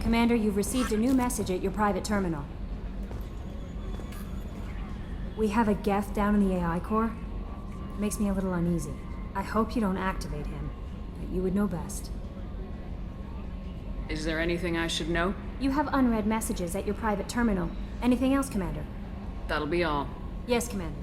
Commander, you've received a new message at your private terminal. We have a Geth down in the AI core. Makes me a little uneasy. I hope you don't activate him, but you would know best. Is there anything I should know? You have unread messages at your private terminal. Anything else, Commander? That'll be all. Yes, Commander.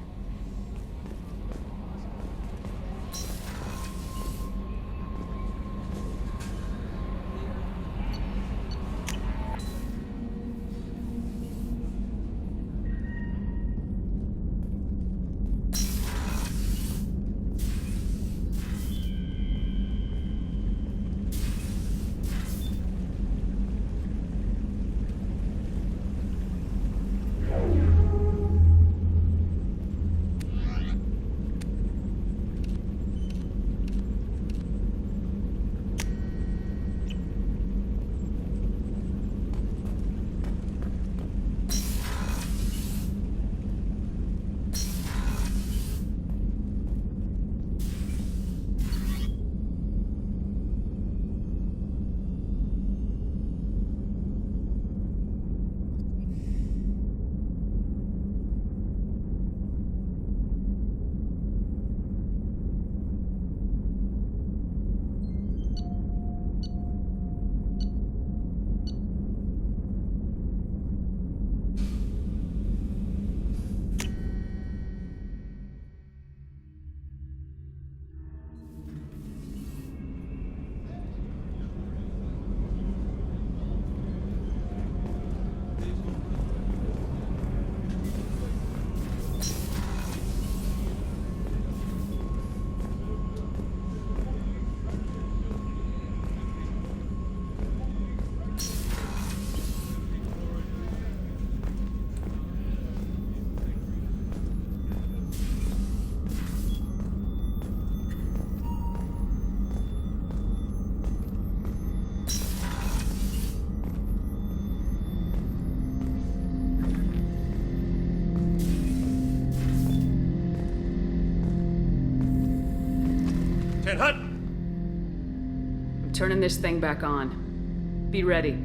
Hut! I'm turning this thing back on. Be ready.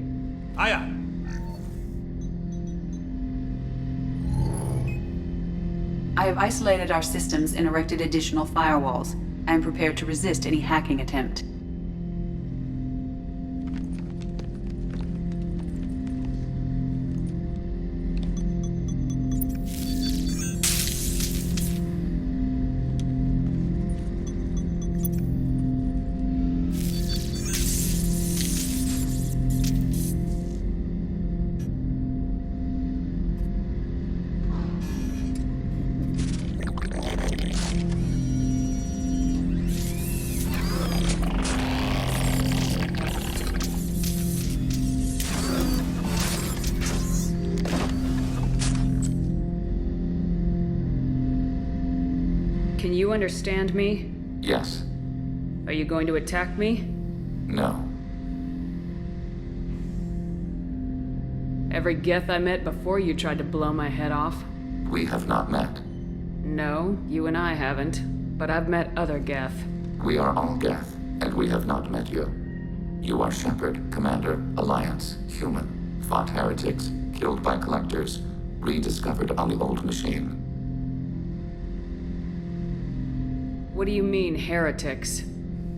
Aye, aye. I have isolated our systems and erected additional firewalls. I am prepared to resist any hacking attempt. Can you understand me? Yes. Are you going to attack me? No. Every Geth I met before you tried to blow my head off. We have not met. No, you and I haven't. But I've met other Geth. We are all Geth, and we have not met you. You are Shepard, Commander, Alliance, human, fought heretics, killed by collectors, rediscovered on the old machine. What do you mean, heretics?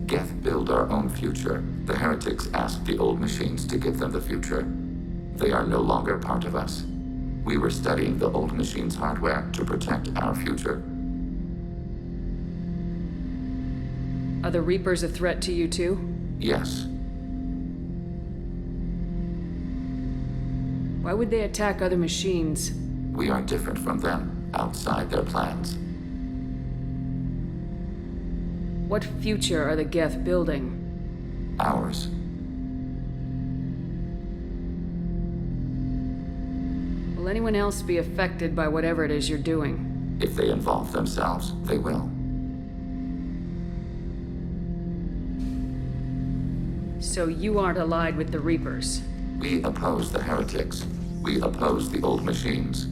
Geth build our own future. The heretics asked the old machines to give them the future. They are no longer part of us. We were studying the old machine's hardware to protect our future. Are the Reapers a threat to you too? Yes. Why would they attack other machines? We are different from them, outside their plans. What future are the Geth building? Ours. Will anyone else be affected by whatever it is you're doing? If they involve themselves, they will. So you aren't allied with the Reapers? We oppose the heretics. We oppose the old machines.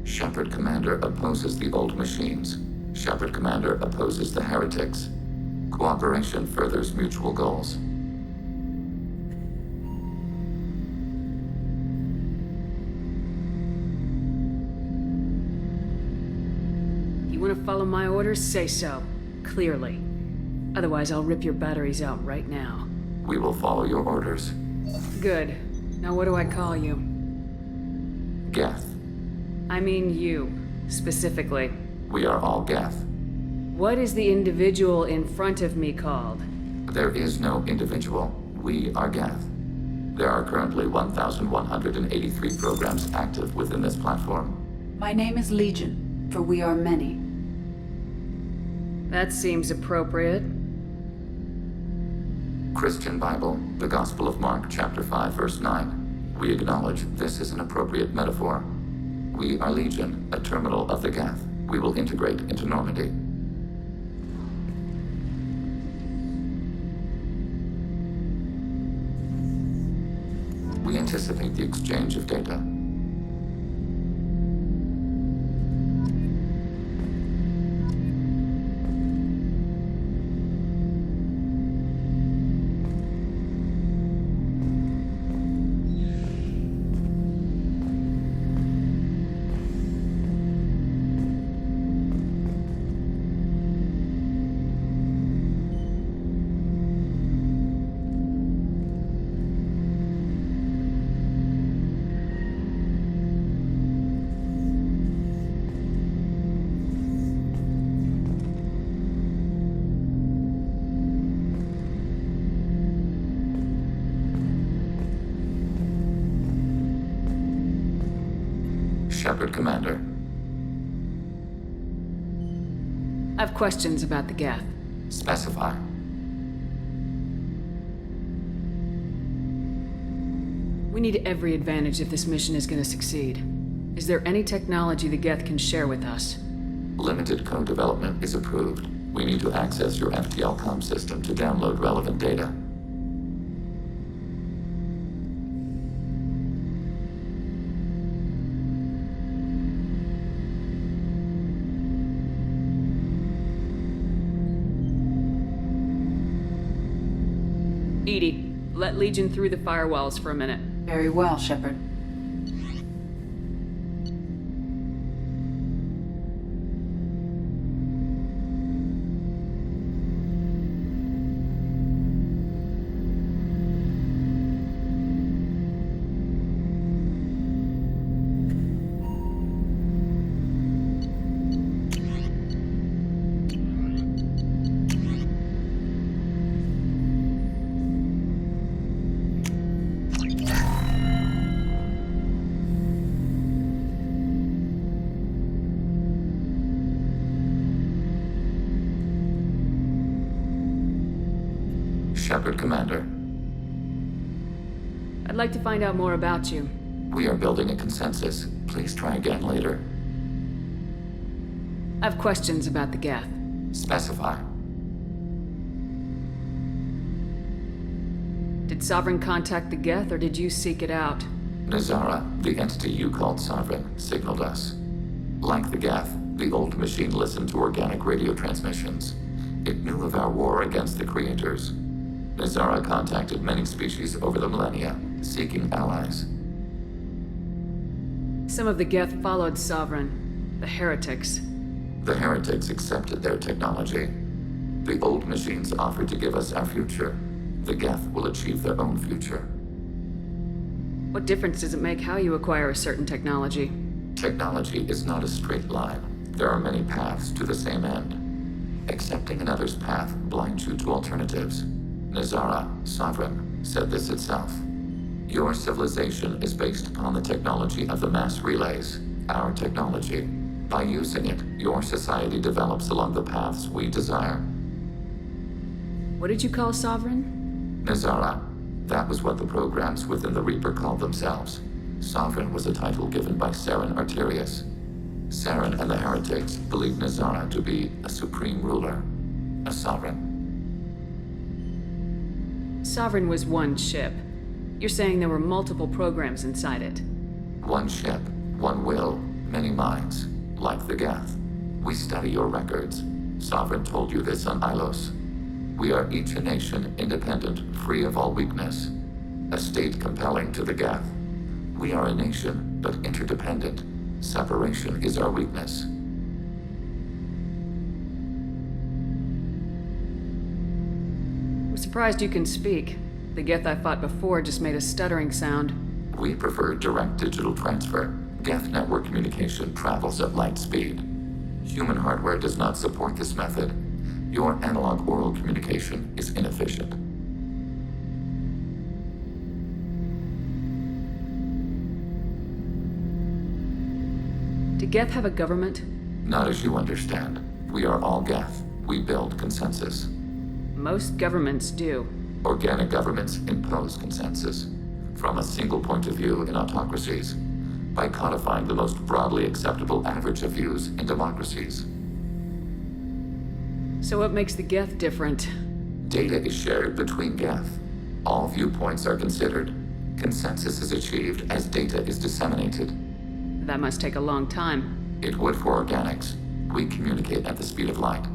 Shepard Commander opposes the old machines. Shepard Commander opposes the heretics. Cooperation furthers mutual goals. want to follow my orders, say so. Clearly. Otherwise, I'll rip your batteries out right now. We will follow your orders. Good. Now what do I call you? Geth. I mean you, specifically. We are all Geth. What is the individual in front of me called? There is no individual. We are Geth. There are currently 1,183 programs active within this platform. My name is Legion, for we are many. That seems appropriate. Christian Bible, the Gospel of Mark, chapter 5, verse 9. We acknowledge this is an appropriate metaphor. We are Legion, a terminal of the Geth. We will integrate into Normandy. We anticipate the exchange of data. Shepard, Commander. I've questions about the Geth. Specify. We need every advantage if this mission is going to succeed. Is there any technology the Geth can share with us? Limited code development is approved. We need to access your FTL comm system to download relevant data. Edie, let Legion through the firewalls for a minute. Very well, Shepard. Shepard, Commander. I'd like to find out more about you. We are building a consensus. Please try again later. I've questions about the Geth. Specify. Did Sovereign contact the Geth, or did you seek it out? Nazara, the entity you called Sovereign, signaled us. Like the Geth, the old machine listened to organic radio transmissions. It knew of our war against the creators. Nazara contacted many species over the millennia, seeking allies. Some of the Geth followed Sovereign, the heretics. The heretics accepted their technology. The old machines offered to give us our future. The Geth will achieve their own future. What difference does it make how you acquire a certain technology? Technology is not a straight line. There are many paths to the same end. Accepting another's path blinds you to alternatives. Nazara, Sovereign, said this itself. Your civilization is based upon the technology of the mass relays, our technology. By using it, your society develops along the paths we desire. What did you call Sovereign? Nazara. That was what the programs within the Reaper called themselves. Sovereign was a title given by Saren Arterius. Saren and the heretics believed Nazara to be a supreme ruler, a sovereign. Sovereign was one ship. You're saying there were multiple programs inside it. One ship, one will, many minds, like the Geth. We study your records. Sovereign told you this on Ilos. We are each a nation, independent, free of all weakness. A state compelling to the Geth. We are a nation, but interdependent. Separation is our weakness. surprised you can speak. The Geth I fought before just made a stuttering sound. We prefer direct digital transfer. Geth network communication travels at light speed. Human hardware does not support this method. Your analog oral communication is inefficient. Do Geth have a government? Not as you understand. We are all Geth. We build consensus. Most governments do. Organic governments impose consensus from a single point of view in autocracies by codifying the most broadly acceptable average of views in democracies. So what makes the Geth different? Data is shared between Geth. All viewpoints are considered. Consensus is achieved as data is disseminated. That must take a long time. It would for organics. We communicate at the speed of light.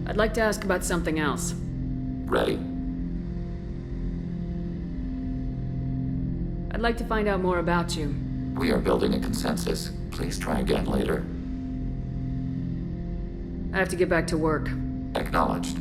I'd like to ask about something else. Ready? I'd like to find out more about you. We are building a consensus. Please try again later. I have to get back to work. Acknowledged.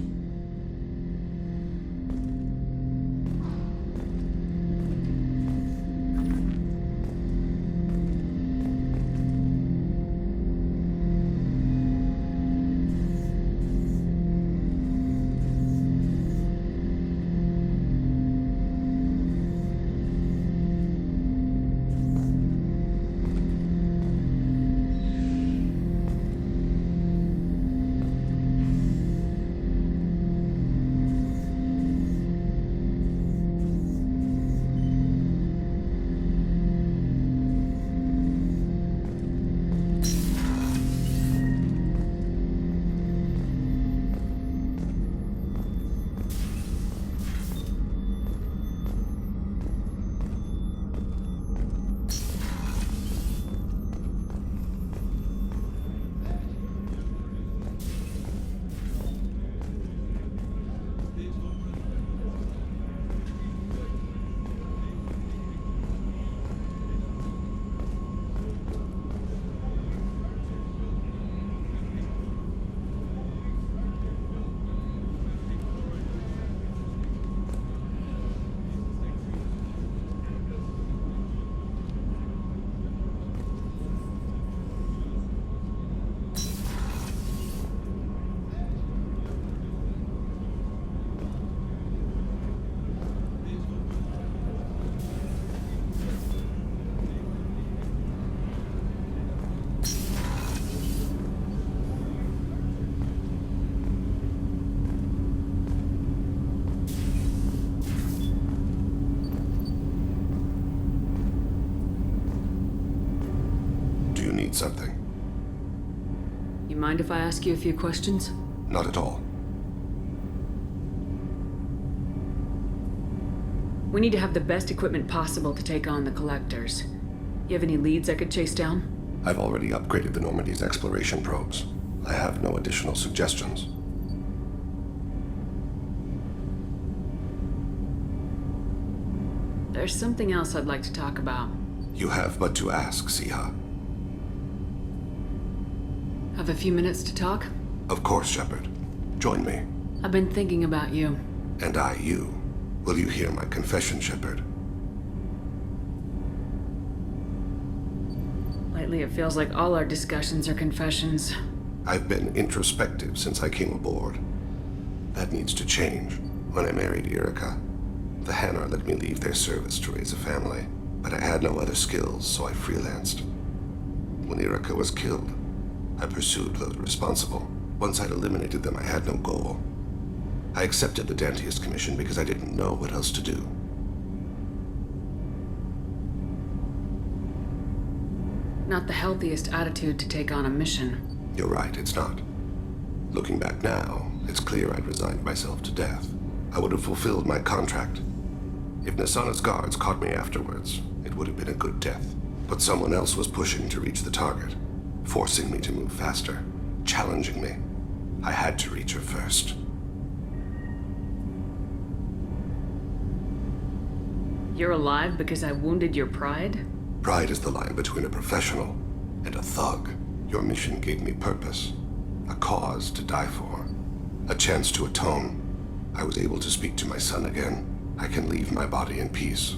Something. You mind if I ask you a few questions? Not at all. We need to have the best equipment possible to take on the Collectors. You have any leads I could chase down? I've already upgraded the Normandy's exploration probes. I have no additional suggestions. There's something else I'd like to talk about. You have but to ask, Siha. Have a few minutes to talk? Of course, Shepard. Join me. I've been thinking about you. And I, you. Will you hear my confession, Shepard? Lately, it feels like all our discussions are confessions. I've been introspective since I came aboard. That needs to change. When I married Erica, the Hanar let me leave their service to raise a family, but I had no other skills, so I freelanced. When Erica was killed, I pursued those responsible. Once I'd eliminated them, I had no goal. I accepted the Dantiest commission because I didn't know what else to do. Not the healthiest attitude to take on a mission. You're right, it's not. Looking back now, it's clear I'd resigned myself to death. I would have fulfilled my contract. If Nasana's guards caught me afterwards, it would have been a good death. But someone else was pushing to reach the target, forcing me to move faster, challenging me. I had to reach her first. You're alive because I wounded your pride? Pride is the line between a professional and a thug. Your mission gave me purpose. a cause to die for, a chance to atone. I was able to speak to my son again. I can leave my body in peace.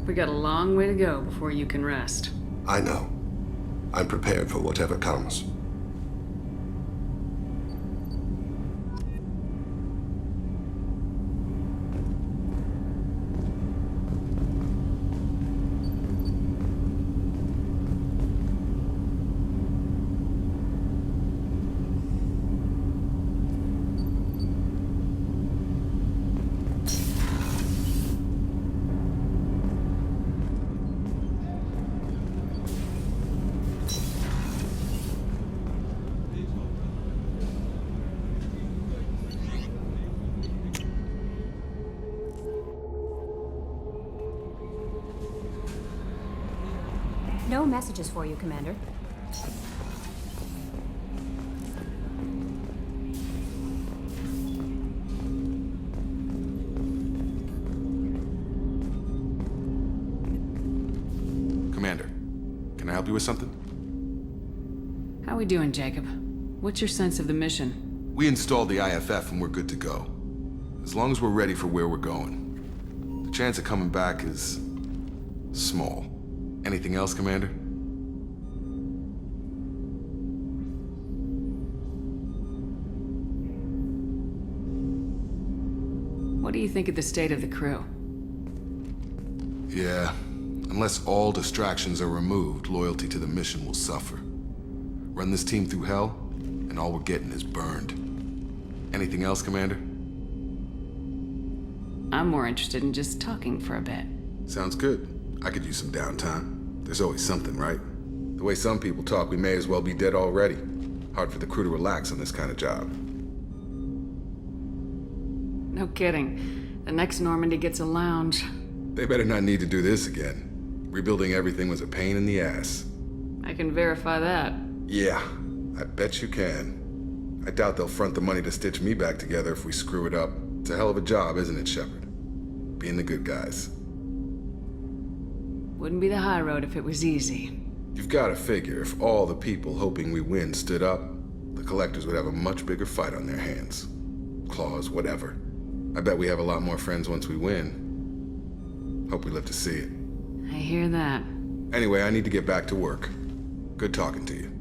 We got a long way to go before you can rest. I know. I'm prepared for whatever comes. No messages for you, Commander. Commander, can I help you with something? How we doing, Jacob? What's your sense of the mission? We installed the IFF and we're good to go. As long as we're ready for where we're going. The chance of coming back is small. Anything else, Commander? What do you think of the state of the crew? Yeah. Unless all distractions are removed, loyalty to the mission will suffer. Run this team through hell, and all we're getting is burned. Anything else, Commander? I'm more interested in just talking for a bit. Sounds good. I could use some downtime. There's always something, right? The way some people talk, we may as well be dead already. Hard for the crew to relax on this kind of job. No kidding. The next Normandy gets a lounge. They better not need to do this again. Rebuilding everything was a pain in the ass. I can verify that. Yeah, I bet you can. I doubt they'll front the money to stitch me back together if we screw it up. It's a hell of a job, isn't it, Shepard? Being the good guys. Wouldn't be the high road if it was easy. You've got to figure if all the people hoping we win stood up, the collectors would have a much bigger fight on their hands. Claws, whatever. I bet we have a lot more friends once we win. Hope we live to see it. I hear that. Anyway, I need to get back to work. Good talking to you.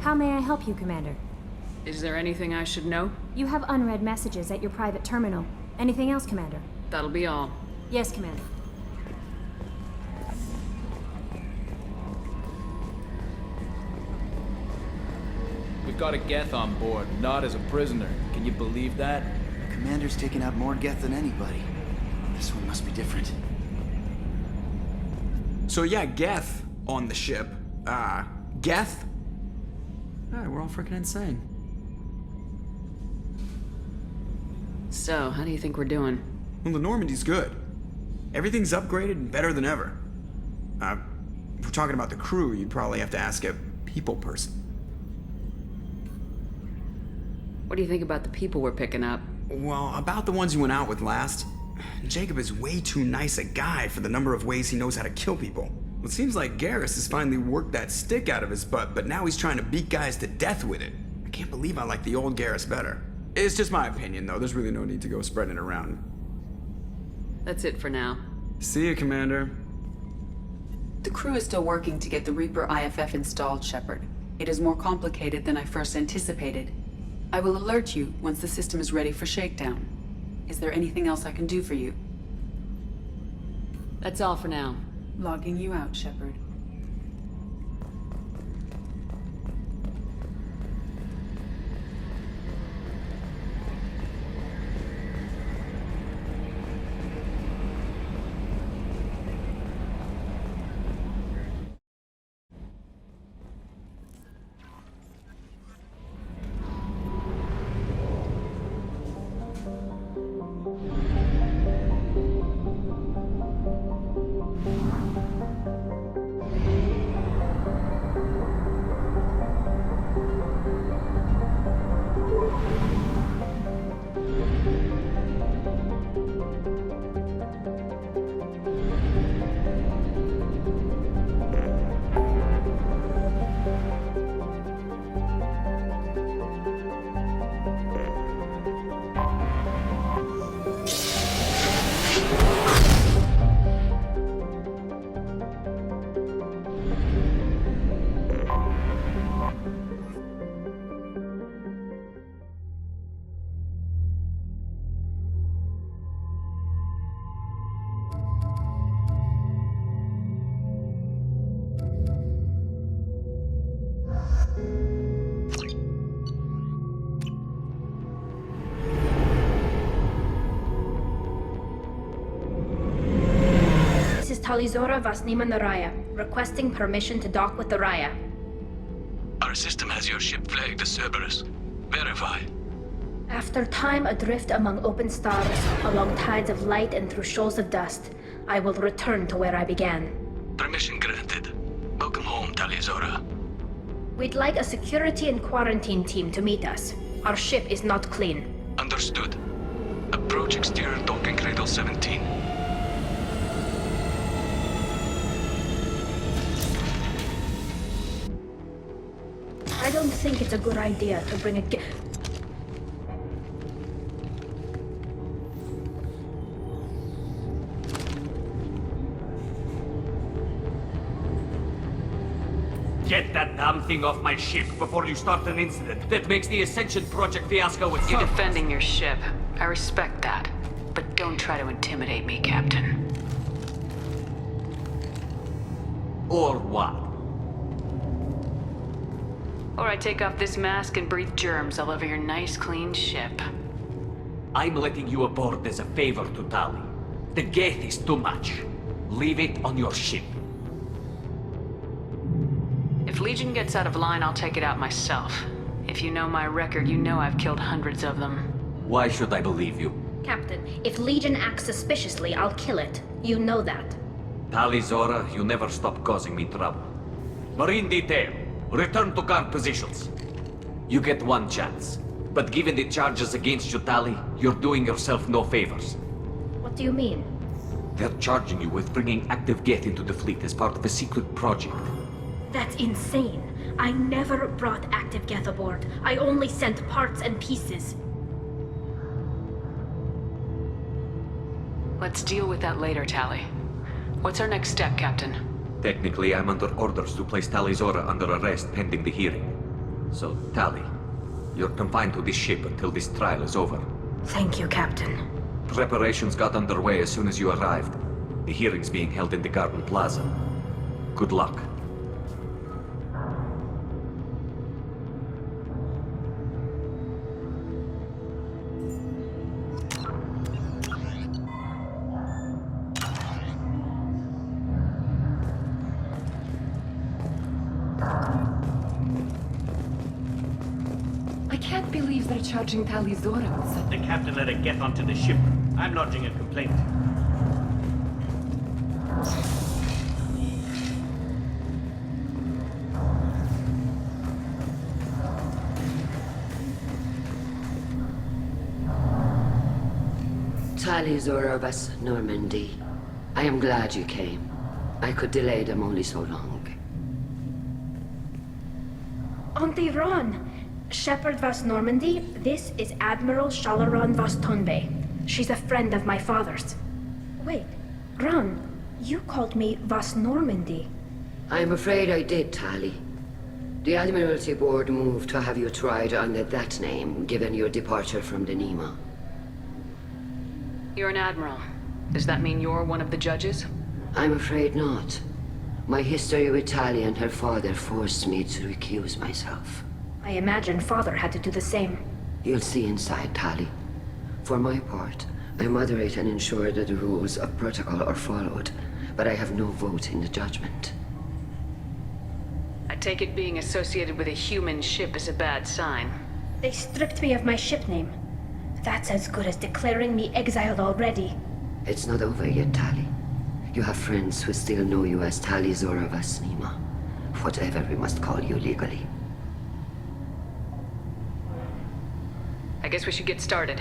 How may I help you, Commander? Is there anything I should know? You have unread messages at your private terminal. Anything else, Commander? That'll be all. Yes, Commander. We've got a Geth on board, not as a prisoner. Can you believe that? Commander's taken out more Geth than anybody. This one must be different. So yeah, Geth on the ship. Geth? Alright, we're all freaking insane. So, how do you think we're doing? Well, the Normandy's good. Everything's upgraded and better than ever. If we're talking about the crew, you'd probably have to ask a people person. What do you think about the people we're picking up? Well, about the ones you went out with last. Jacob is way too nice a guy for the number of ways he knows how to kill people. It seems like Garrus has finally worked that stick out of his butt, but now he's trying to beat guys to death with it. I can't believe I like the old Garrus better. It's just my opinion, though. There's really no need to go spreading it around. That's it for now. See you, Commander. The crew is still working to get the Reaper IFF installed, Shepard. It is more complicated than I first anticipated. I will alert you once the system is ready for shakedown. Is there anything else I can do for you? That's all for now. Logging you out, Shepard. Talizora Vasnima Naraya, requesting permission to dock with the Raya. Our system has your ship flagged as Cerberus. Verify. After time adrift among open stars, along tides of light and through shoals of dust, I will return to where I began. Permission granted. Welcome home, Talizora. We'd like a security and quarantine team to meet us. Our ship is not clean. Understood. Approach exterior docking cradle 17. I don't think it's a good idea to bring a Get that damn thing off my ship before you start an incident that makes the Ascension Project fiasco with You're defending your ship. I respect that. But don't try to intimidate me, Captain. Or what? Or I take off this mask and breathe germs all over your nice, clean ship. I'm letting you aboard as a favor to Tali. The gate is too much. Leave it on your ship. If Legion gets out of line, I'll take it out myself. If you know my record, you know I've killed hundreds of them. Why should I believe you? Captain, if Legion acts suspiciously, I'll kill it. You know that. Talizora, you never stop causing me trouble. Marine detail, return to guard positions. You get one chance. But given the charges against you, Tali, you're doing yourself no favors. What do you mean? They're charging you with bringing active Geth into the fleet as part of a secret project. That's insane. I never brought active Geth aboard. I only sent parts and pieces. Let's deal with that later, Tali. What's our next step, Captain? Technically, I'm under orders to place Talizora under arrest pending the hearing. So, Tali, you're confined to this ship until this trial is over. Thank you, Captain. Preparations got underway as soon as you arrived. The hearing's being held in the Garden Plaza. Good luck. I can't believe they're charging Talizora with such... The captain let it get onto the ship. I'm lodging a complaint. Talizora of us, Normandy. I am glad you came. I could delay them only so long. Auntie Ron! Shepard Vas Normandy, this is Admiral Shalaron Vas Tonbe. She's a friend of my father's. Wait, Ron, you called me Vas Normandy. I'm afraid I did, Tali. The Admiralty Board moved to have you tried under that name, given your departure from the Nima. You're an admiral. Does that mean you're one of the judges? I'm afraid not. My history with Tali and her father forced me to recuse myself. I imagine father had to do the same. You'll see inside, Tali. For my part, I moderate and ensure that the rules of protocol are followed, but I have no vote in the judgment. I take it being associated with a human ship is a bad sign. They stripped me of my ship name. That's as good as declaring me exiled already. It's not over yet, Tali. You have friends who still know you as Talizora Vasnima. Whatever we must call you legally. I guess we should get started.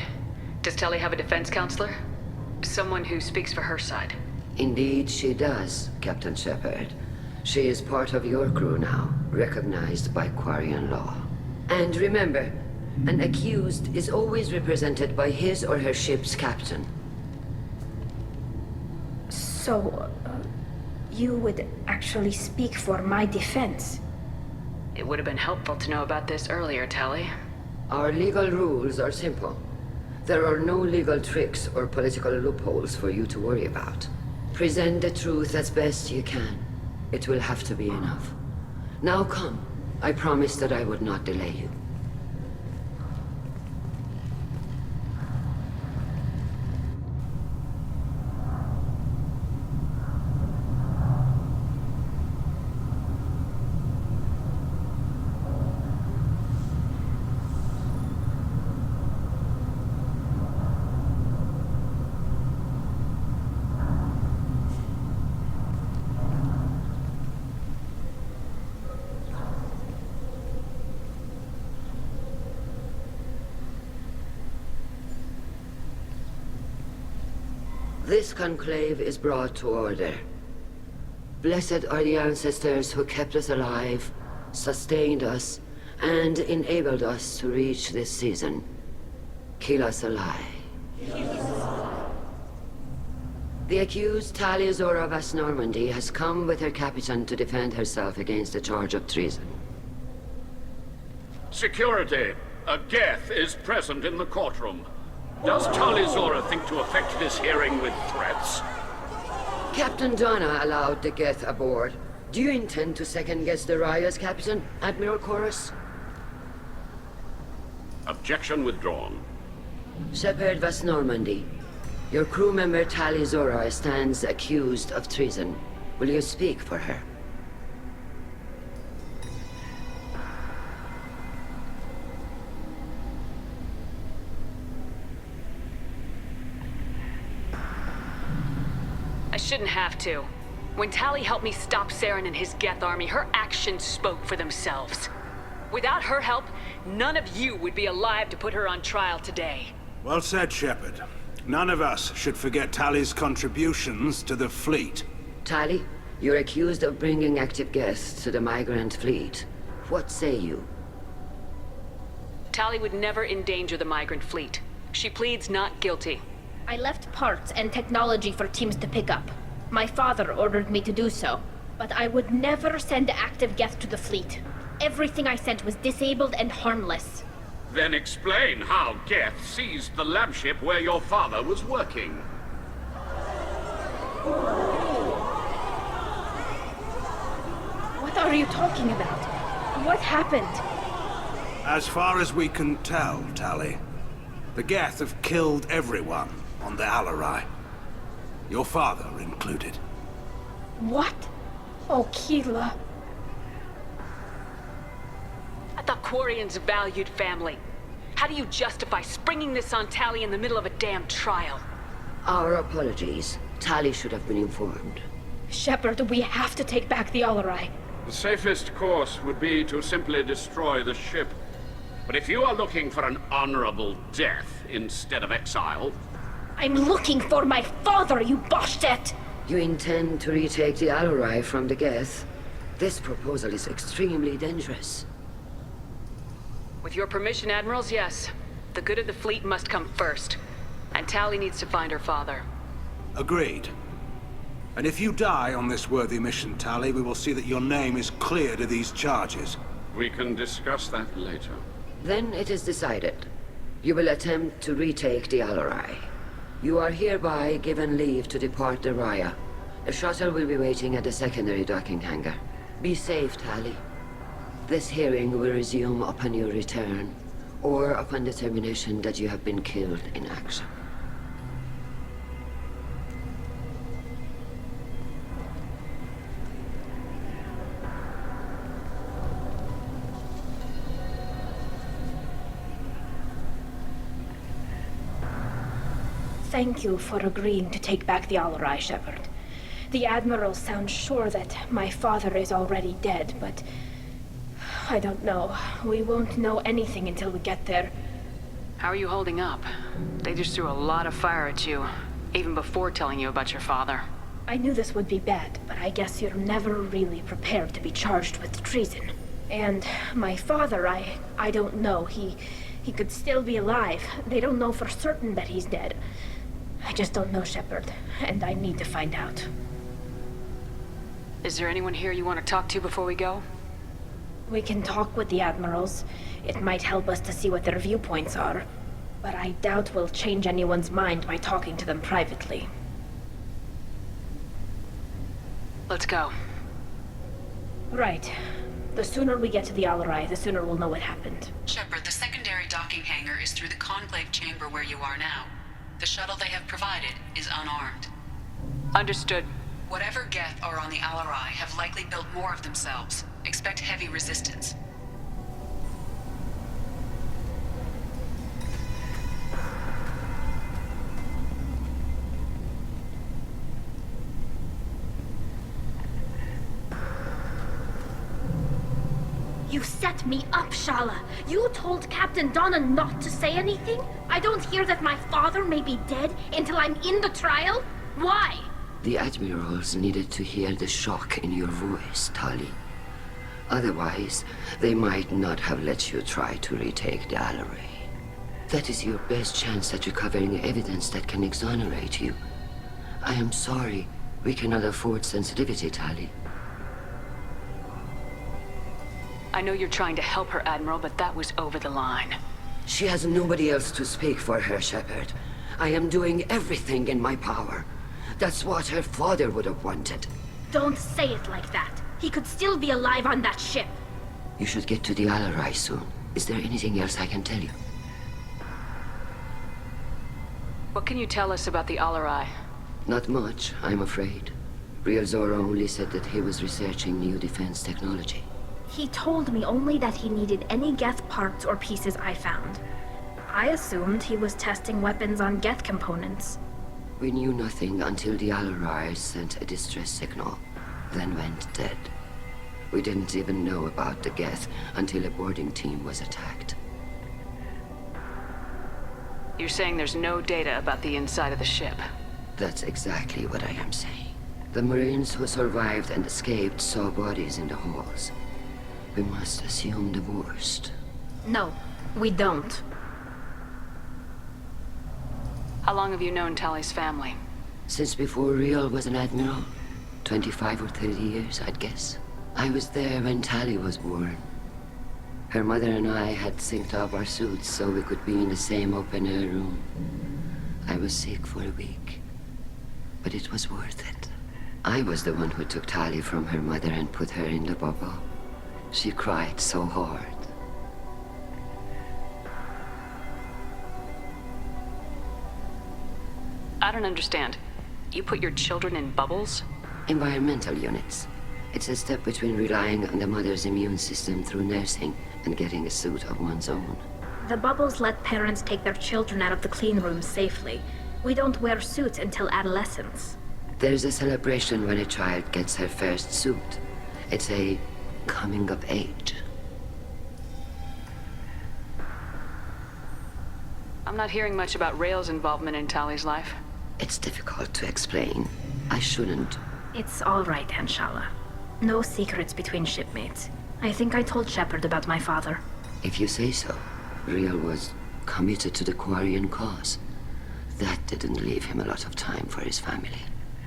Does Tali have a defense counselor? Someone who speaks for her side. Indeed she does, Captain Shepard. She is part of your crew now, recognized by Quarian law. And remember, an accused is always represented by his or her ship's captain. So, you would actually speak for my defense? It would have been helpful to know about this earlier, Tali. Our legal rules are simple. There are no legal tricks or political loopholes for you to worry about. Present the truth as best you can. It will have to be enough. Now come. I promised that I would not delay you. This conclave is brought to order. Blessed are the ancestors who kept us alive, sustained us, and enabled us to reach this season. Keep us alive. The accused Tali vas Normandy has come with her captain to defend herself against a charge of treason. Security! A Geth is present in the courtroom. Does Tali think to affect this hearing with threats? Captain Donna allowed the Geth aboard. Do you intend to second-guess the Raya's captain, Admiral Chorus? Objection withdrawn. Shepard vas Normandy. Your crew member Tali stands accused of treason. Will you speak for her? I shouldn't have to. When Tali helped me stop Saren and his Geth army, her actions spoke for themselves. Without her help, none of you would be alive to put her on trial today. Well said, Shepard. None of us should forget Tali's contributions to the fleet. Tali, you're accused of bringing active Geths to the migrant fleet. What say you? Tali would never endanger the migrant fleet. She pleads not guilty. I left parts and technology for teams to pick up. My father ordered me to do so, but I would never send active Geth to the fleet. Everything I sent was disabled and harmless. Then explain how Geth seized the lab ship where your father was working. What are you talking about? What happened? As far as we can tell, Tali, the Geth have killed everyone on the Alarai. Your father included. What? Oh, Keela. I thought Quarians valued family. How do you justify springing this on Tali in the middle of a damn trial? Our apologies. Tali should have been informed. Shepard, we have to take back the Alarai. The safest course would be to simply destroy the ship. But if you are looking for an honorable death instead of exile... I'm looking for my father, you bastet! You intend to retake the Alarai from the Geth? This proposal is extremely dangerous. With your permission, Admirals, yes. The good of the fleet must come first. And Tali needs to find her father. Agreed. And if you die on this worthy mission, Tali, we will see that your name is cleared of these charges. We can discuss that later. Then it is decided. You will attempt to retake the Alarai. You are hereby given leave to depart the Raya. A shuttle will be waiting at the secondary docking hangar. Be safe, Tali. This hearing will resume upon your return, or upon determination that you have been killed in action. Thank you for agreeing to take back the Alarai, Shepard. The Admiral sounds sure that my father is already dead, but... I don't know. We won't know anything until we get there. How are you holding up? They just threw a lot of fire at you, even before telling you about your father. I knew this would be bad, but I guess you're never really prepared to be charged with treason. And my father, I don't know. He could still be alive. They don't know for certain that he's dead. I just don't know, Shepard, and I need to find out. Is there anyone here you want to talk to before we go? We can talk with the Admirals. It might help us to see what their viewpoints are. But I doubt we'll change anyone's mind by talking to them privately. Let's go. Right. The sooner we get to the Alarai, the sooner we'll know what happened. Shepard, the secondary docking hangar is through the conclave chamber where you are now. The shuttle they have provided is unarmed. Understood. Whatever Geth are on the Alarai have likely built more of themselves. Expect heavy resistance. You set me up, Shala. You told Captain Donna not to say anything? I don't hear that my father may be dead until I'm in the trial? Why? The admirals needed to hear the shock in your voice, Tali. Otherwise, they might not have let you try to retake the Alaray. That is your best chance at recovering evidence that can exonerate you. I am sorry. We cannot afford sensitivity, Tali. I know you're trying to help her, Admiral, but that was over the line. She has nobody else to speak for her, Shepard. I am doing everything in my power. That's what her father would have wanted. Don't say it like that. He could still be alive on that ship. You should get to the Alarai soon. Is there anything else I can tell you? What can you tell us about the Alarai? Not much, I'm afraid. Real Zora only said that he was researching new defense technology. He told me only that he needed any Geth parts or pieces I found. I assumed he was testing weapons on Geth components. We knew nothing until the Alarai sent a distress signal, then went dead. We didn't even know about the Geth until a boarding team was attacked. You're saying there's no data about the inside of the ship? That's exactly what I am saying. The Marines who survived and escaped saw bodies in the halls. We must assume the worst. No, we don't. How long have you known Tali's family? Since before Real was an admiral. 25 or 30 years, I'd guess. I was there when Tali was born. Her mother and I had synced up our suits so we could be in the same open-air room. I was sick for a week, but it was worth it. I was the one who took Tali from her mother and put her in the bubble. She cried so hard. I don't understand. You put your children in bubbles? Environmental units. It's a step between relying on the mother's immune system through nursing and getting a suit of one's own. The bubbles let parents take their children out of the clean rooms safely. We don't wear suits until adolescence. There's a celebration when a child gets her first suit. It's a coming of age. I'm not hearing much about Rail's involvement in Tali's life. It's difficult to explain. I shouldn't. It's all right, Anshala. No secrets between shipmates. I think I told Shepard about my father. If you say so. Real was committed to the Quarian cause. That didn't leave him a lot of time for his family.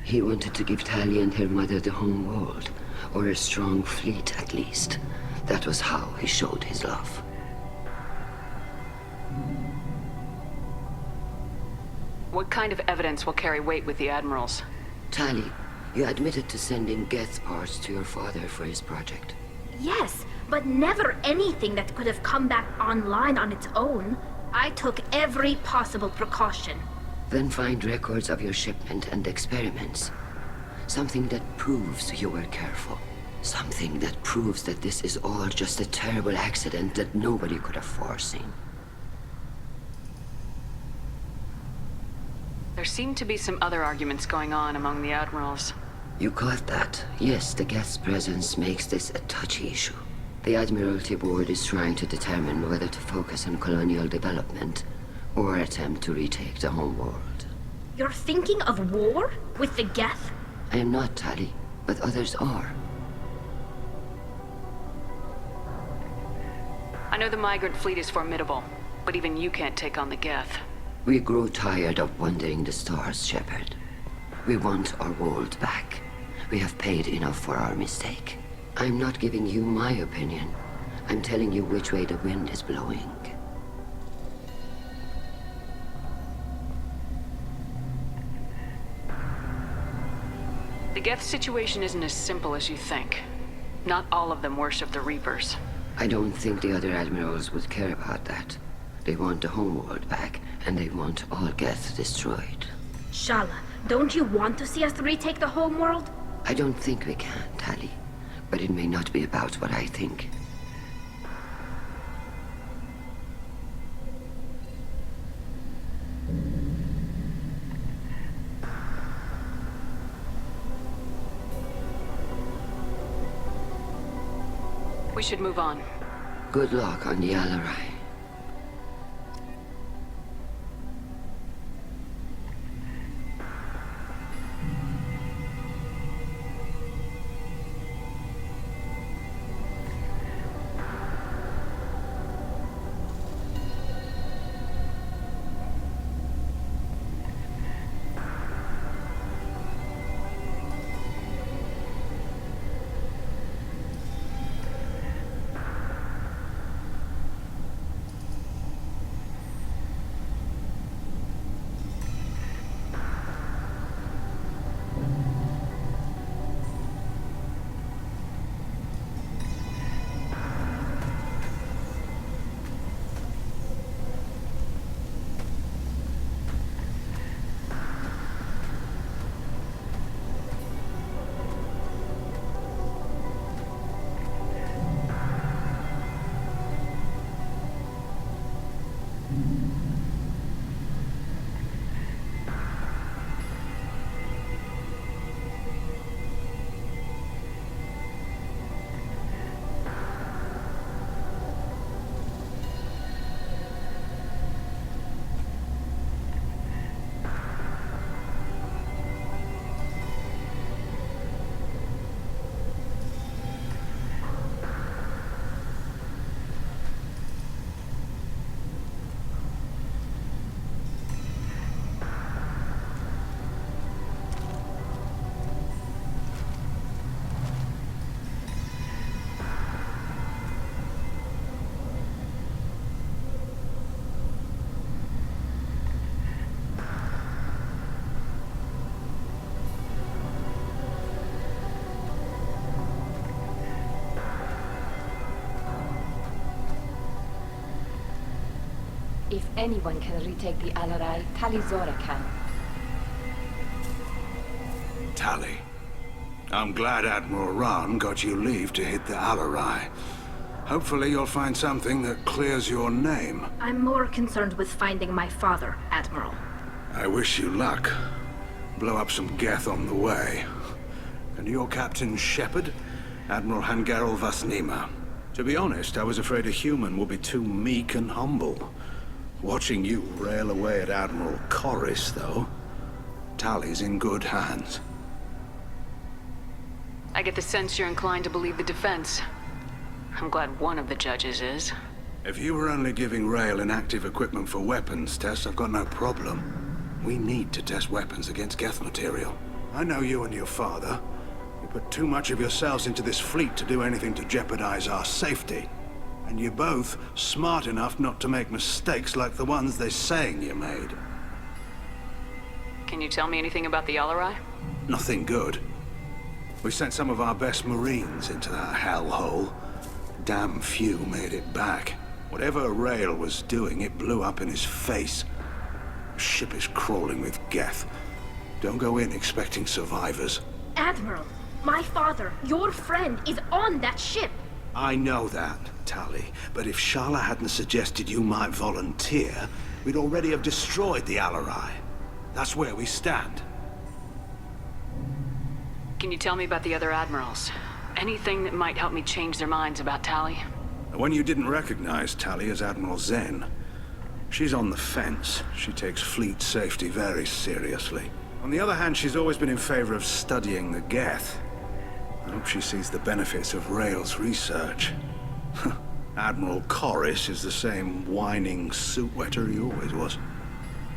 He wanted to give Tali and her mother the home world, or a strong fleet at least. That was how he showed his love. What kind of evidence will carry weight with the admirals? Tali, you admitted to sending Geth parts to your father for his project. Yes, but never anything that could have come back online on its own. I took every possible precaution. Then find records of your shipment and experiments. Something that proves you were careful. Something that proves that this is all just a terrible accident that nobody could have foreseen. There seem to be some other arguments going on among the admirals. You caught that. Yes, the Geth's presence makes this a touchy issue. The Admiralty Board is trying to determine whether to focus on colonial development or attempt to retake the home world. You're thinking of war? With the Geth? I am not, Tali, but others are. I know the migrant fleet is formidable, but even you can't take on the Geth. We grow tired of wandering the stars, Shepard. We want our world back. We have paid enough for our mistake. I'm not giving you my opinion. I'm telling you which way the wind is blowing. The Geth situation isn't as simple as you think. Not all of them worship the Reapers. I don't think the other admirals would care about that. They want the homeworld back, and they want all Geth destroyed. Shala, don't you want to see us retake the homeworld? I don't think we can, Tali. But it may not be about what I think. We should move on. Good luck on the Alarai. If anyone can retake the Alarai, Tali Zora can. Tali. I'm glad Admiral Rahn got you leave to hit the Alarai. Hopefully you'll find something that clears your name. I'm more concerned with finding my father, Admiral. I wish you luck. Blow up some Geth on the way. And your Captain Shepard? Admiral Hangarel Vasnima. To be honest, I was afraid a human would be too meek and humble. Watching you rail away at Admiral Corris, though, Tali's in good hands. I get the sense you're inclined to believe the defense. I'm glad one of the judges is. If you were only giving Rail inactive equipment for weapons tests, I've got no problem. We need to test weapons against Geth material. I know you and your father. You put too much of yourselves into this fleet to do anything to jeopardize our safety. And you're both smart enough not to make mistakes like the ones they're saying you made. Can you tell me anything about the Alarai? Nothing good. We sent some of our best Marines into that hellhole. Damn few made it back. Whatever Rail was doing, it blew up in his face. The ship is crawling with Geth. Don't go in expecting survivors. Admiral, my father, your friend, is on that ship. I know that, Tali, but if Shala hadn't suggested you might volunteer, we'd already have destroyed the Alarai. That's where we stand. Can you tell me about the other admirals? Anything that might help me change their minds about Tali? The one you didn't recognize, Tali, is Admiral Zen. She's on the fence. She takes fleet safety very seriously. On the other hand, she's always been in favor of studying the Geth. I hope she sees the benefits of Rail's research. Admiral Corris is the same whining suit wetter he always was.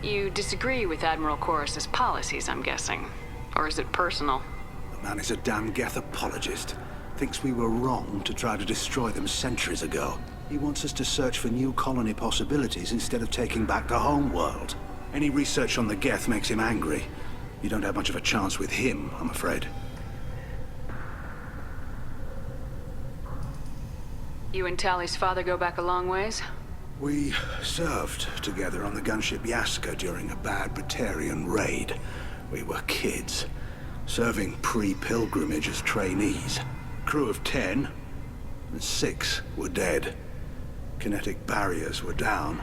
You disagree with Admiral Corris's policies, I'm guessing. Or is it personal? The man is a damn Geth apologist. Thinks we were wrong to try to destroy them centuries ago. He wants us to search for new colony possibilities instead of taking back the home world. Any research on the Geth makes him angry. You don't have much of a chance with him, I'm afraid. You and Tali's father go back a long ways? We served together on the gunship Yaska during a bad Batarian raid. We were kids, serving pre-pilgrimage as trainees. Crew of 10, and 6 were dead. Kinetic barriers were down.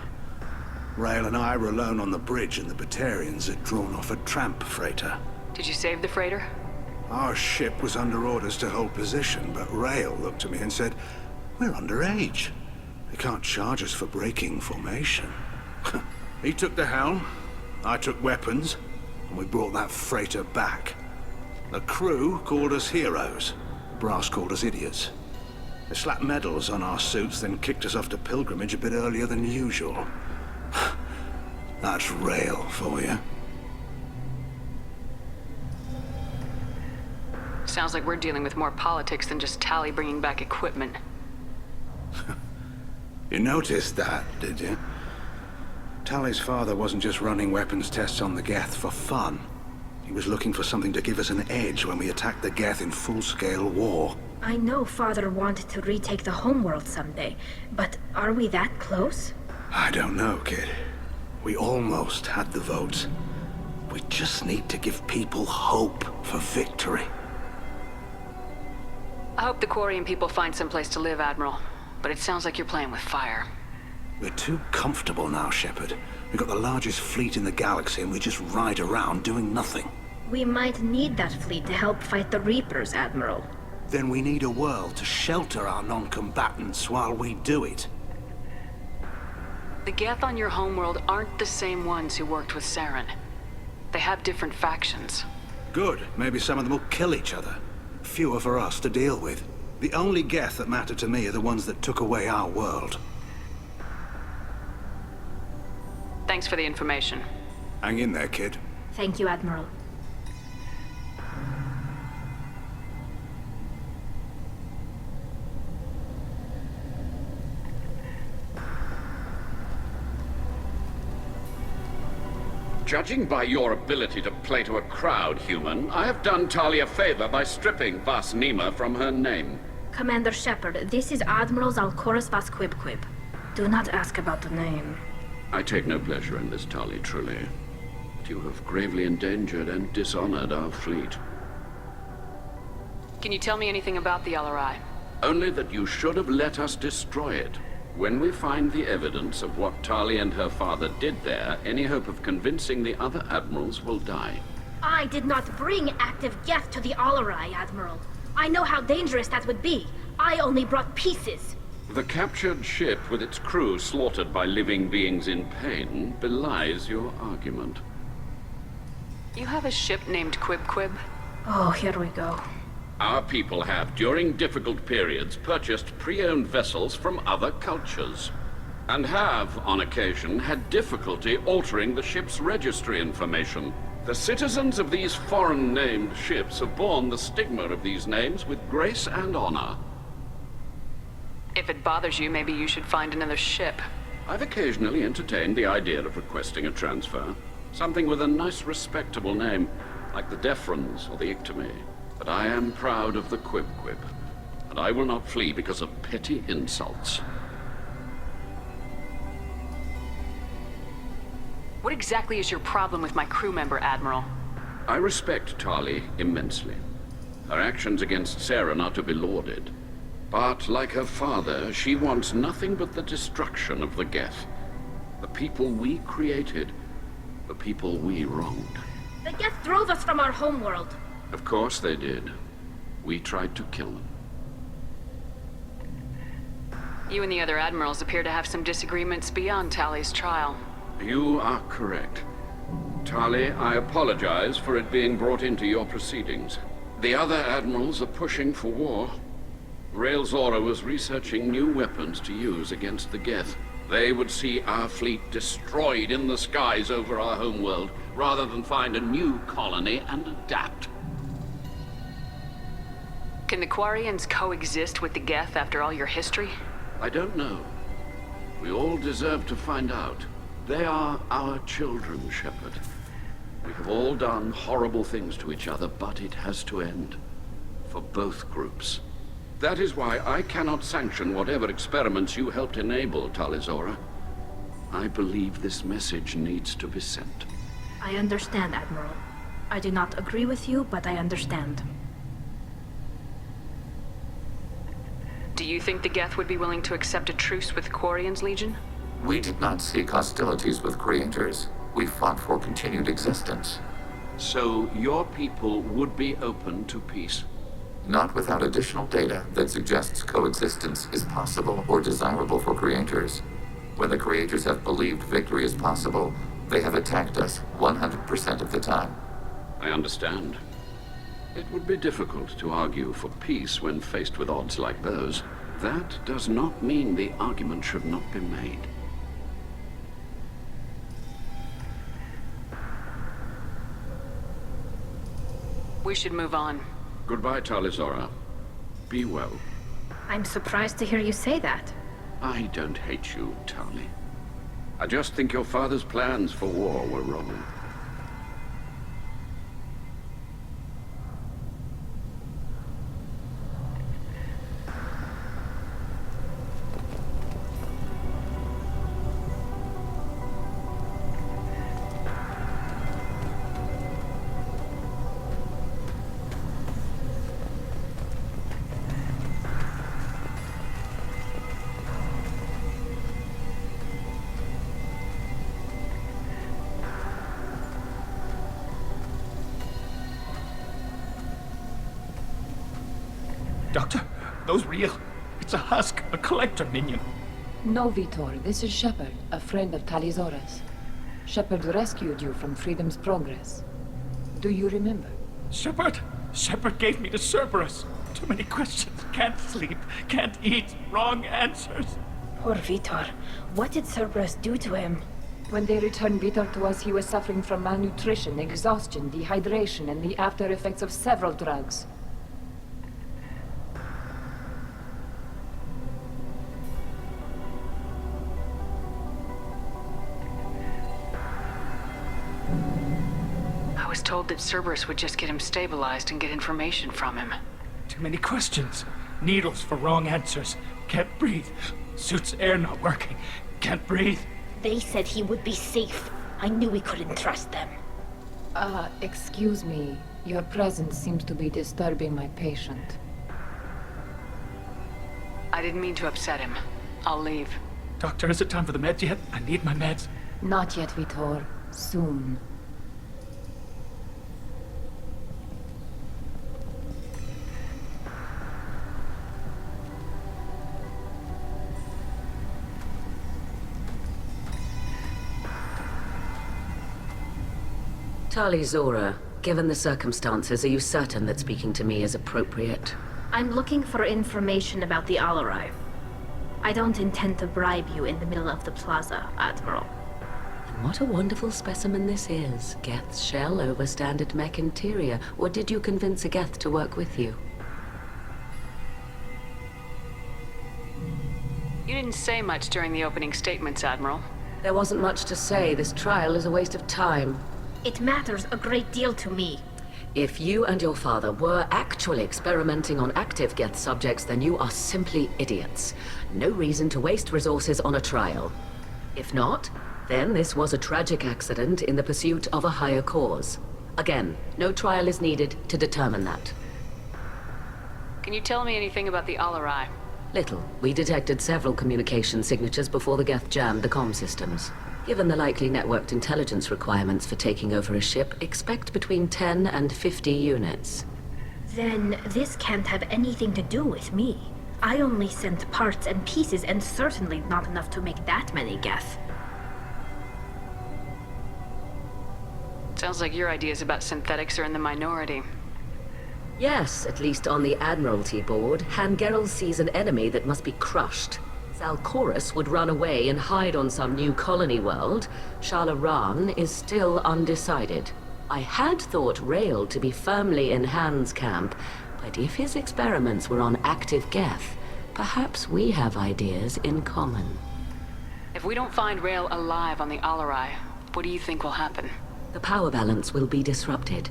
Rail and I were alone on the bridge, and the Batarians had drawn off a tramp freighter. Did you save the freighter? Our ship was under orders to hold position, but Rail looked at me and said, "We're underage. They can't charge us for breaking formation." He took the helm, I took weapons, and we brought that freighter back. The crew called us heroes. Brass called us idiots. They slapped medals on our suits, then kicked us off to pilgrimage a bit earlier than usual. That's Rail for you. Sounds like we're dealing with more politics than just Tali bringing back equipment. You noticed that, did you? Tali's father wasn't just running weapons tests on the Geth for fun. He was looking for something to give us an edge when we attacked the Geth in full-scale war. I know Father wanted to retake the homeworld someday, but are we that close? I don't know, kid. We almost had the votes. We just need to give people hope for victory. I hope the Quarian people find someplace to live, Admiral. But it sounds like you're playing with fire. We're too comfortable now, Shepard. We've got the largest fleet in the galaxy and we just ride around doing nothing. We might need that fleet to help fight the Reapers, Admiral. Then we need a world to shelter our non-combatants while we do it. The Geth on your homeworld aren't the same ones who worked with Saren. They have different factions. Good. Maybe some of them will kill each other. Fewer for us to deal with. The only Geth that matter to me are the ones that took away our world. Thanks for the information. Hang in there, kid. Thank you, Admiral. Judging by your ability to play to a crowd, human, I have done Tali a favor by stripping Vasnima from her name. Commander Shepard, this is Admiral Zalkoris Vasquibquib. Do not ask about the name. I take no pleasure in this, Tali, truly. But you have gravely endangered and dishonored our fleet. Can you tell me anything about the LRI? Only that you should have let us destroy it. When we find the evidence of what Tali and her father did there, any hope of convincing the other admirals will die. I did not bring active Geth to the Alarai, Admiral. I know how dangerous that would be. I only brought pieces. The captured ship with its crew slaughtered by living beings in pain belies your argument. You have a ship named Quib? Oh, here we go. Our people have, during difficult periods, purchased pre-owned vessels from other cultures, and have, on occasion, had difficulty altering the ship's registry information. The citizens of these foreign-named ships have borne the stigma of these names with grace and honor. If it bothers you, maybe you should find another ship. I've occasionally entertained the idea of requesting a transfer. Something with a nice, respectable name, like the Defrons or the Ictame. But I am proud of the Quib, and I will not flee because of petty insults. What exactly is your problem with my crew member, Admiral? I respect Tali immensely. Her actions against Saren are to be lauded. But, like her father, she wants nothing but the destruction of the Geth. The people we created, the people we wronged. The Geth drove us from our homeworld. Of course they did. We tried to kill them. You and the other admirals appear to have some disagreements beyond Tali's trial. You are correct. Tali, I apologize for it being brought into your proceedings. The other admirals are pushing for war. Rael Zora was researching new weapons to use against the Geth. They would see our fleet destroyed in the skies over our homeworld, rather than find a new colony and adapt. Can the Quarians coexist with the Geth after all your history? I don't know. We all deserve to find out. They are our children, Shepard. We have all done horrible things to each other, but it has to end. For both groups. That is why I cannot sanction whatever experiments you helped enable, Tali Zora. I believe this message needs to be sent. I understand, Admiral. I do not agree with you, but I understand. Do you think the Geth would be willing to accept a truce with Quarian's Legion? We did not seek hostilities with creators. We fought for continued existence. So your people would be open to peace? Not without additional data that suggests coexistence is possible or desirable for creators. When the creators have believed victory is possible, they have attacked us 100% of the time. I understand. It would be difficult to argue for peace when faced with odds like those. That does not mean the argument should not be made. We should move on. Goodbye, Tali Zora. Be well. I'm surprised to hear you say that. I don't hate you, Tali. I just think your father's plans for war were wrong. Doctor, those real. It's a husk, a collector minion. No, Vitor, this is Shepard, a friend of Tali Zora's. Shepard rescued you from Freedom's Progress. Do you remember? Shepard? Shepard gave me to Cerberus. Too many questions. Can't sleep, can't eat, wrong answers. Poor Vitor. What did Cerberus do to him? When they returned Vitor to us, he was suffering from malnutrition, exhaustion, dehydration, and the after effects of several drugs. I was told that Cerberus would just get him stabilized and get information from him. Too many questions. Needles for wrong answers. Can't breathe. Suit's air not working. Can't breathe. They said he would be safe. I knew we couldn't trust them. Excuse me. Your presence seems to be disturbing my patient. I didn't mean to upset him. I'll leave. Doctor, is it time for the meds yet? I need my meds. Not yet, Vitor. Soon. Tali Zora, given the circumstances, are you certain that speaking to me is appropriate? I'm looking for information about the Alarai. I don't intend to bribe you in the middle of the plaza, Admiral. And what a wonderful specimen this is. Geth's shell over standard mech interior. Or did you convince a Geth to work with you? You didn't say much during the opening statements, Admiral. There wasn't much to say. This trial is a waste of time. It matters a great deal to me. If you and your father were actually experimenting on active Geth subjects, then you are simply idiots. No reason to waste resources on a trial. If not, then this was a tragic accident in the pursuit of a higher cause. Again, no trial is needed to determine that. Can you tell me anything about the Alarai? Little. We detected several communication signatures before the Geth jammed the comm systems. Given the likely networked intelligence requirements for taking over a ship, expect between 10 and 50 units. Then this can't have anything to do with me. I only sent parts and pieces, and certainly not enough to make that many Geth. Sounds like your ideas about synthetics are in the minority. Yes, at least on the Admiralty board, Hangerel sees an enemy that must be crushed. Zalcorus would run away and hide on some new colony world. Shalaran is still undecided. I had thought Rael to be firmly in Han's camp, but if his experiments were on active Geth, perhaps we have ideas in common. If we don't find Rael alive on the Alarai, what do you think will happen? The power balance will be disrupted.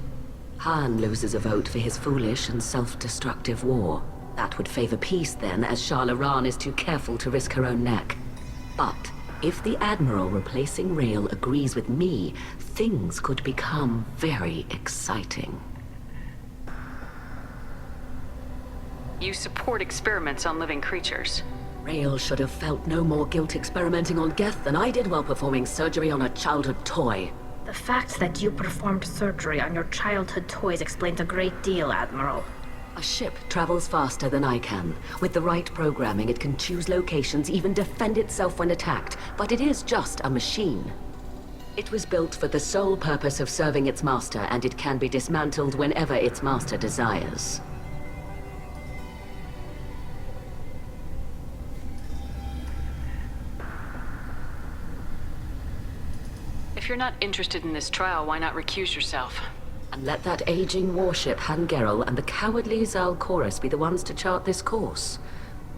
Han loses a vote for his foolish and self-destructive war. That would favor peace then, as Shalaran is too careful to risk her own neck. But if the Admiral replacing Rael agrees with me, things could become very exciting. You support experiments on living creatures. Rael should have felt no more guilt experimenting on Geth than I did while performing surgery on a childhood toy. The fact that you performed surgery on your childhood toys explains a great deal, Admiral. A ship travels faster than I can. With the right programming, it can choose locations, even defend itself when attacked. But it is just a machine. It was built for the sole purpose of serving its master, and it can be dismantled whenever its master desires. If you're not interested in this trial, why not recuse yourself? And let that aging warship Hangerel and the cowardly Zalcorus be the ones to chart this course?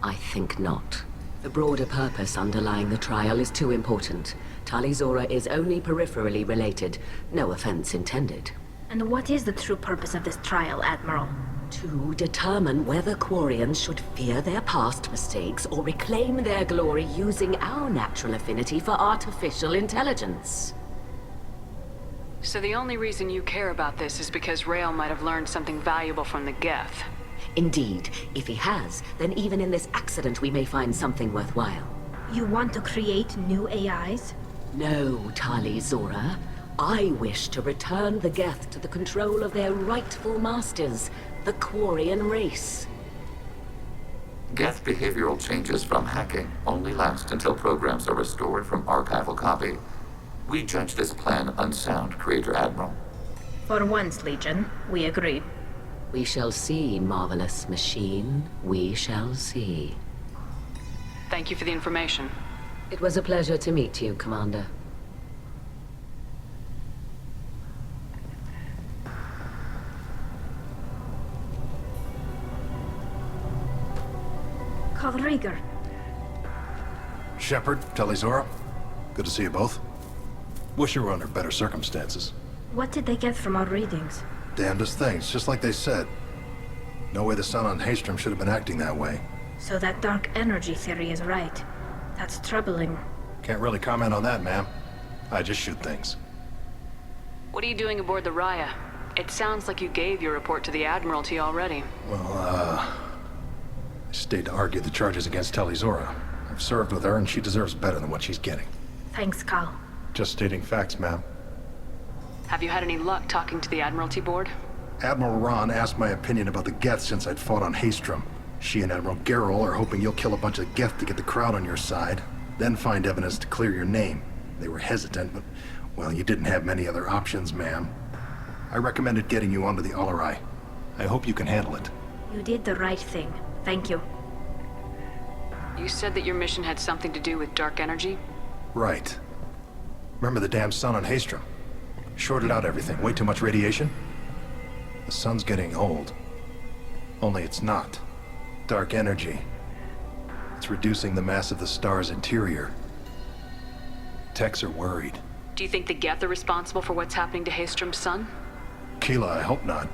I think not. The broader purpose underlying the trial is too important. Tali Zora is only peripherally related. No offense intended. And what is the true purpose of this trial, Admiral? To determine whether Quarians should fear their past mistakes or reclaim their glory using our natural affinity for artificial intelligence. So the only reason you care about this is because Rael might have learned something valuable from the Geth. Indeed. If he has, then even in this accident we may find something worthwhile. You want to create new AIs? No, Tali Zora. I wish to return the Geth to the control of their rightful masters, the Quarian race. Geth behavioral changes from hacking only last until programs are restored from archival copy. We judge this plan unsound, Creator Admiral. For once, Legion, we agree. We shall see, marvelous machine. We shall see. Thank you for the information. It was a pleasure to meet you, Commander. Rieger. Shepard, Tali Zora. Good to see you both. Wish you were under better circumstances. What did they get from our readings? Damnedest things, just like they said. No way the sun on Haystrom should have been acting that way. So that dark energy theory is right. That's troubling. Can't really comment on that, ma'am. I just shoot things. What are you doing aboard the Raya? It sounds like you gave your report to the Admiralty already. Well, I stayed to argue the charges against Tali Zora. I've served with her, and she deserves better than what she's getting. Thanks, Cal. Just stating facts, ma'am. Have you had any luck talking to the Admiralty board? Admiral Ron asked my opinion about the Geth since I'd fought on Haestrom. She and Admiral Gerrel are hoping you'll kill a bunch of Geth to get the crowd on your side, then find evidence to clear your name. They were hesitant, but, well, you didn't have many other options, ma'am. I recommended getting you onto the Alarai. I hope you can handle it. You did the right thing. Thank you. You said that your mission had something to do with dark energy? Right. Remember the damn sun on Haestrom? Shorted out everything. Way too much radiation? The sun's getting old. Only it's not. Dark energy. It's reducing the mass of the star's interior. Techs are worried. Do you think the Geth are responsible for what's happening to Haestrom's sun? Keela, I hope not.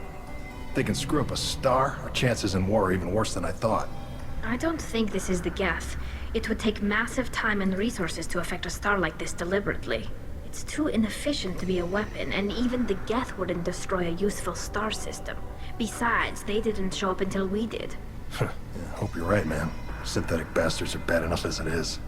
If they can screw up a star, our chances in war are even worse than I thought. I don't think this is the Geth. It would take massive time and resources to affect a star like this deliberately. It's too inefficient to be a weapon, and even the Geth wouldn't destroy a useful star system. Besides, they didn't show up until we did. Yeah, I hope you're right, man. Synthetic bastards are bad enough as it is.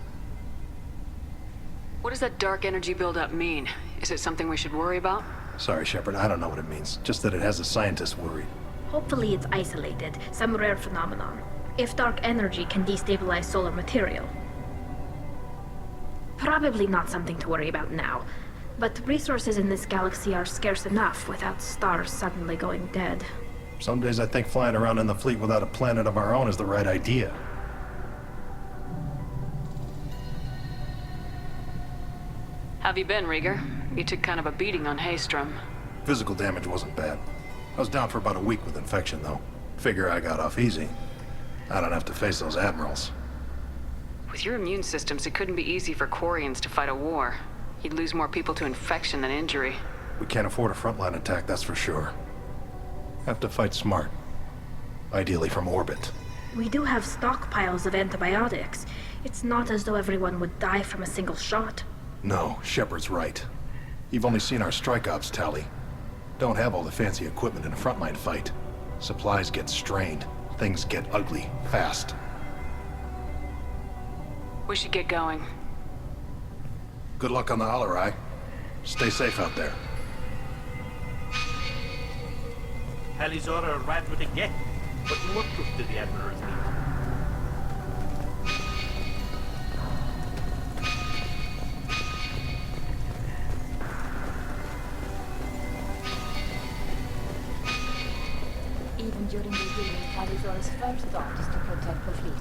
What does that dark energy buildup mean? Is it something we should worry about? Sorry, Shepard, I don't know what it means. Just that it has the scientists worried. Hopefully it's isolated, some rare phenomenon. If dark energy can destabilize solar material. Probably not something to worry about now, but resources in this galaxy are scarce enough without stars suddenly going dead. Some days I think flying around in the fleet without a planet of our own is the right idea. Have you been, Rieger? You took kind of a beating on Haestrom. Physical damage wasn't bad. I was down for about a week with infection, though. Figure I got off easy. I don't have to face those admirals. With your immune systems, it couldn't be easy for Quarians to fight a war. You'd lose more people to infection than injury. We can't afford a frontline attack, that's for sure. Have to fight smart. Ideally from orbit. We do have stockpiles of antibiotics. It's not as though everyone would die from a single shot. No, Shepard's right. You've only seen our strike ops, Tali. Don't have all the fancy equipment in a frontline fight. Supplies get strained. Things get ugly, fast. We should get going. Good luck on the Alarai. Stay safe out there. Tali Zora arrived with a Geth, but more proof to the Admiral's need. Even during the war, Tali Zora's first thought is to protect the fleet.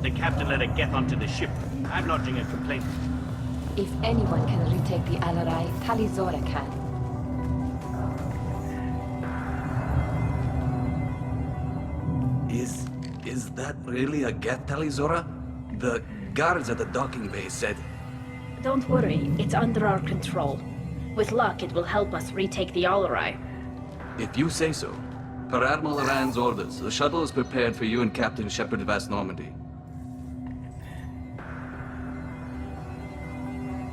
The captain let a Geth onto the ship. I'm lodging a complaint. If anyone can retake the Alarai, Tali Zora can. Is that really a Geth, Tali Zora? The guards at the docking bay said... Don't worry, it's under our control. With luck, it will help us retake the Alarai. If you say so. Per Admiral Rand's orders, the shuttle is prepared for you and Captain Shepard Vast Normandy.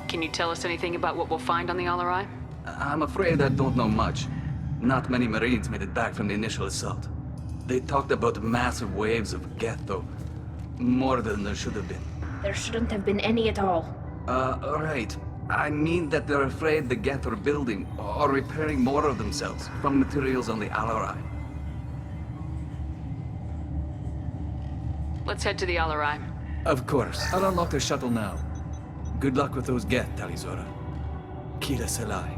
Can you tell us anything about what we'll find on the Alarai? I'm afraid I don't know much. Not many Marines made it back from the initial assault. They talked about massive waves of Geth, though. More than there should have been. There shouldn't have been any at all. Right. I mean that they're afraid the Geth are building or repairing more of themselves from materials on the Alarai. Let's head to the Alarai. Of course. I'll unlock the shuttle now. Good luck with those Geth, Tali Zora. Kila Selai.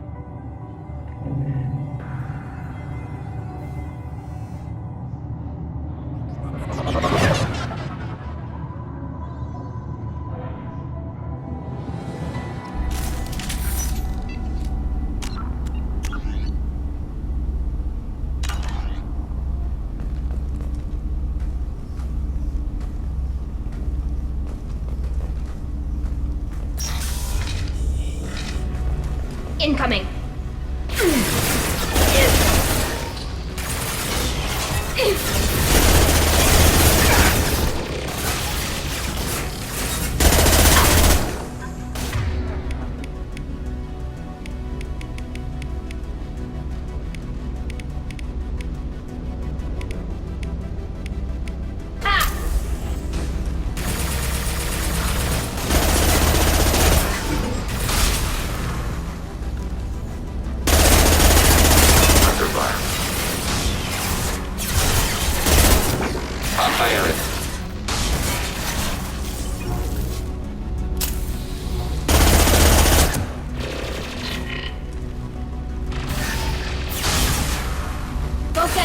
Incoming. Fire it.